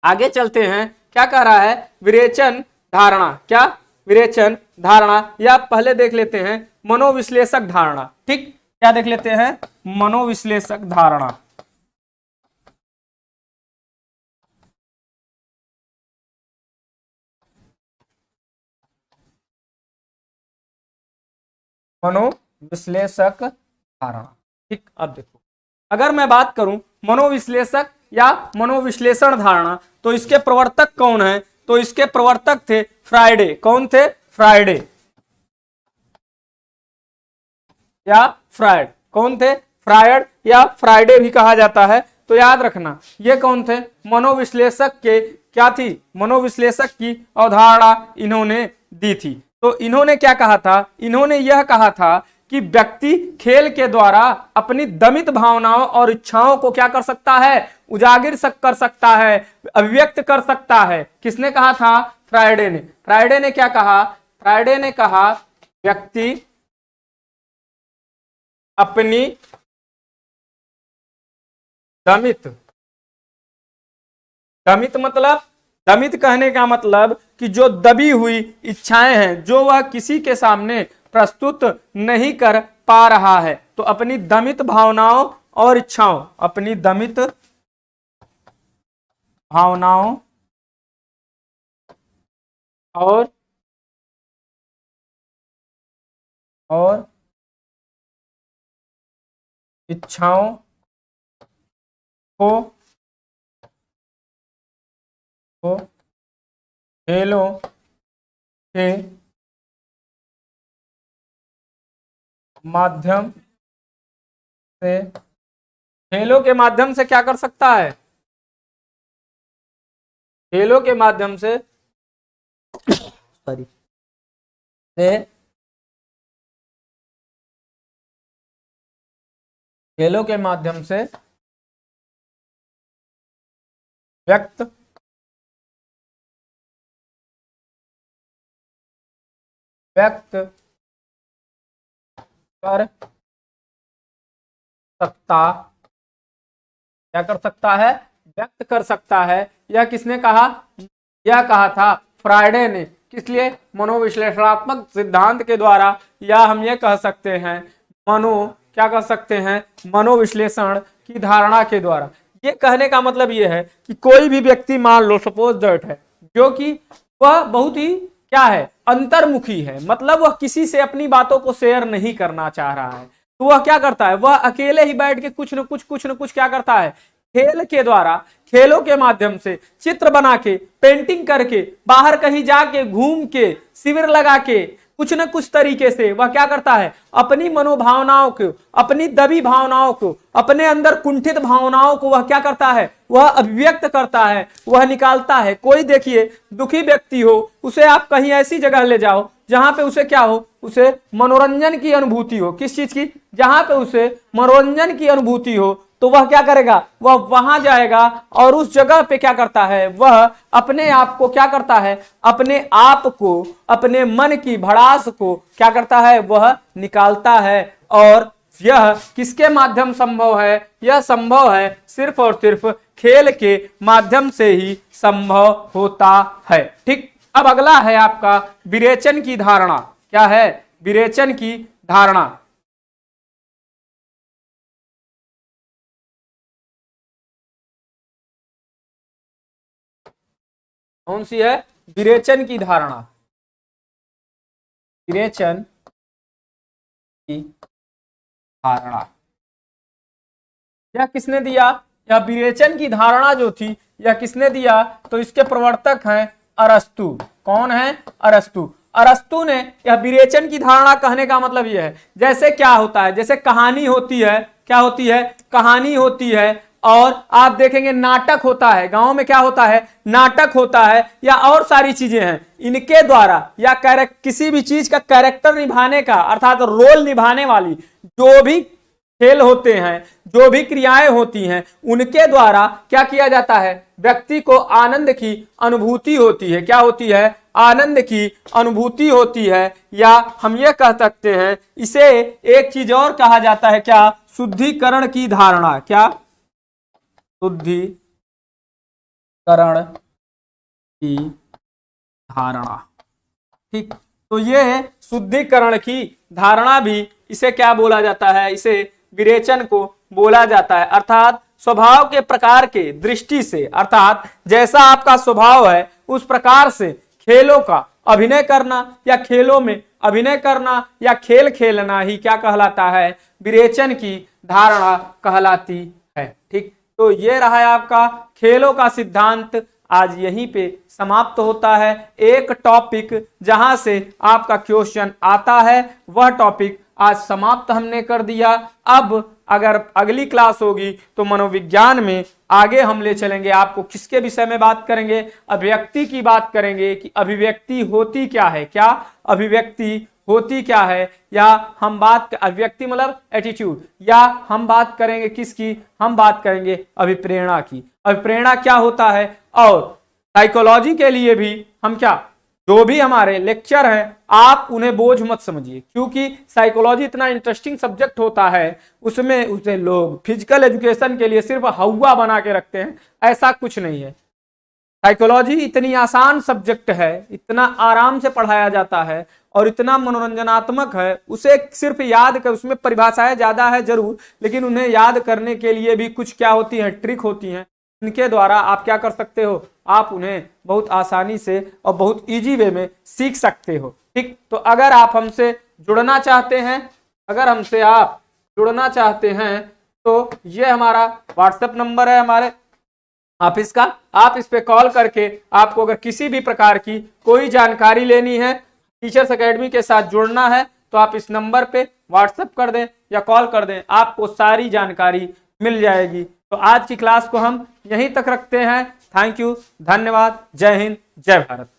[SPEAKER 1] आगे चलते हैं। क्या कह रहा है? विरेचन धारणा। क्या? विरेचन धारणा, या पहले देख लेते हैं मनोविश्लेषक धारणा। ठीक, क्या देख लेते हैं? मनोविश्लेषक धारणा। मनोविश्लेषक धारणा। ठीक, अब देखो, अगर मैं बात करूं मनोविश्लेषक या मनोविश्लेषण धारणा, तो इसके प्रवर्तक कौन है? तो इसके प्रवर्तक थे फ्राइडे। कौन थे? फ्राइडे या फ्रायड। कौन थे? फ्रायड या फ्राइडे भी कहा जाता है। तो याद रखना ये कौन थे? मनोविश्लेषक के क्या थी? मनोविश्लेषक की अवधारणा इन्होंने दी थी। तो इन्होंने क्या कहा था? इन्होंने यह कहा था कि व्यक्ति खेल के द्वारा अपनी दमित भावनाओं और इच्छाओं को क्या कर सकता है? उजागर कर सकता है, अभिव्यक्त कर सकता है। किसने कहा था? फ्राइडे ने। फ्राइडे ने क्या कहा? फ्राइडे ने कहा व्यक्ति अपनी दमित, दमित मतलब, दमित कहने का मतलब कि जो दबी हुई इच्छाएं हैं, जो वह किसी के सामने प्रस्तुत नहीं कर पा रहा है, तो अपनी दमित भावनाओं और इच्छाओं, अपनी दमित भावनाओं और इच्छाओं को खेलों के माध्यम से, खेलों के माध्यम से क्या कर सकता है? खेलों के माध्यम से खेलों के माध्यम से व्यक्त कर सकता, क्या कर सकता है? व्यक्त कर सकता है। यह किसने कहा? यह कहा था फ्राइडे ने। किस लिए? मनोविश्लेषणात्मक सिद्धांत के द्वारा, या हम ये कह सकते हैं क्या कह सकते हैं? मनोविश्लेषण की धारणा के द्वारा। ये कहने का मतलब ये है कि कोई भी व्यक्ति, मान लो सपोज दैट है, जो कि वह बहुत ही क्या है? अंतर्मुखी है, मतलब वह किसी से अपनी बातों को शेयर नहीं करना चाह रहा है। तो वह क्या करता है? वह अकेले ही बैठ के कुछ न कुछ क्या करता है? खेल के द्वारा, खेलों के माध्यम से चित्र बना के, पेंटिंग करके, बाहर कहीं जाके घूम के, शिविर लगा के, कुछ न कुछ तरीके से वह क्या करता है? अपनी मनोभावनाओं को, अपनी दबी भावनाओं को, अपने अंदर कुंठित भावनाओं को वह क्या करता है? वह अभिव्यक्त करता है, वह निकालता है। कोई देखिए दुखी व्यक्ति हो, उसे आप कहीं ऐसी जगह ले जाओ जहां पे उसे क्या हो? उसे मनोरंजन की अनुभूति हो। किस चीज की? जहां पे उसे मनोरंजन की अनुभूति हो, तो वह क्या करेगा? वह वहां जाएगा और उस जगह पे क्या करता है? वह अपने आप को क्या करता है? अपने आप को, अपने मन की भड़ास को क्या करता है? वह निकालता है। और यह किसके माध्यम संभव है? यह संभव है सिर्फ और सिर्फ खेल के माध्यम से ही संभव होता है। ठीक, अब अगला है आपका विरेचन की धारणा। क्या है? विरेचन की धारणा। कौन सी है? विरेचन की धारणा। विरेचन की धारणा यह किसने दिया? यह विरेचन की धारणा जो थी, यह किसने दिया? तो इसके प्रवर्तक हैं अरस्तु। कौन है? अरस्तु। अरस्तु ने यह विरेचन की धारणा कहने का मतलब यह है, जैसे क्या होता है? जैसे कहानी होती है, क्या होती है? कहानी होती है, और आप देखेंगे नाटक होता है, गांव में क्या होता है, नाटक होता है या और सारी चीजें हैं, इनके द्वारा या किसी भी चीज का कैरेक्टर निभाने का अर्थात रोल निभाने वाली जो भी खेल होते हैं, जो भी क्रियाएं होती हैं, उनके द्वारा क्या किया जाता है, व्यक्ति को आनंद की अनुभूति होती है। क्या होती है, आनंद की अनुभूति होती है, या हम ये कह सकते हैं इसे एक चीज और कहा जाता है, क्या, शुद्धिकरण की धारणा। क्या, शुद्धिकरण की धारणा। ठीक, तो ये शुद्धिकरण की धारणा भी, इसे क्या बोला जाता है, इसे विरेचन को बोला जाता है। अर्थात स्वभाव के प्रकार के दृष्टि से, अर्थात जैसा आपका स्वभाव है उस प्रकार से खेलों का अभिनय करना या खेलों में अभिनय करना या खेल खेलना ही क्या कहलाता है, विरेचन की धारणा कहलाती है। ठीक, तो ये रहा है आपका खेलों का सिद्धांत। आज यहीं पे समाप्त होता है। एक टॉपिक जहां से आपका क्वेश्चन आता है वह टॉपिक आज समाप्त हमने कर दिया। अब अगर अगली क्लास होगी तो मनोविज्ञान में आगे हम ले चलेंगे। आपको किसके विषय में बात करेंगे, अभिव्यक्ति की बात करेंगे कि अभिव्यक्ति होती क्या है, क्या अभिव्यक्ति होती क्या है, या हम बात अभिव्यक्ति मतलब एटीट्यूड, या हम बात करेंगे किसकी, हम बात करेंगे अभिप्रेरणा की। अभिप्रेरणा क्या होता है, और साइकोलॉजी के लिए भी हम क्या, जो भी हमारे लेक्चर हैं आप उन्हें बोझ मत समझिए, क्योंकि साइकोलॉजी इतना इंटरेस्टिंग सब्जेक्ट होता है, उसमें उसे लोग फिजिकल एजुकेशन के लिए सिर्फ हवा बना के रखते हैं, ऐसा कुछ नहीं है। साइकोलॉजी इतनी आसान सब्जेक्ट है, इतना आराम से पढ़ाया जाता है और इतना मनोरंजनात्मक है, उसे सिर्फ याद कर, उसमें परिभाषाएं ज्यादा है जरूर, लेकिन उन्हें याद करने के लिए भी कुछ क्या होती है, ट्रिक होती हैं, इनके द्वारा आप क्या कर सकते हो, आप उन्हें बहुत आसानी से और बहुत इजी वे में सीख सकते हो। ठीक, तो अगर आप हमसे जुड़ना चाहते हैं, अगर हमसे आप जुड़ना चाहते हैं तो ये हमारा व्हाट्सएप नंबर है हमारे ऑफिस का, आप इस पे कॉल करके आपको अगर किसी भी प्रकार की कोई जानकारी लेनी है, टीचर्स एकेडमी के साथ जुड़ना है, तो आप इस नंबर पे व्हाट्सएप कर दें या कॉल कर दें, आपको सारी जानकारी मिल जाएगी। तो आज की क्लास को हम यहीं तक रखते हैं। थैंक यू, धन्यवाद, जय हिंद, जय भारत।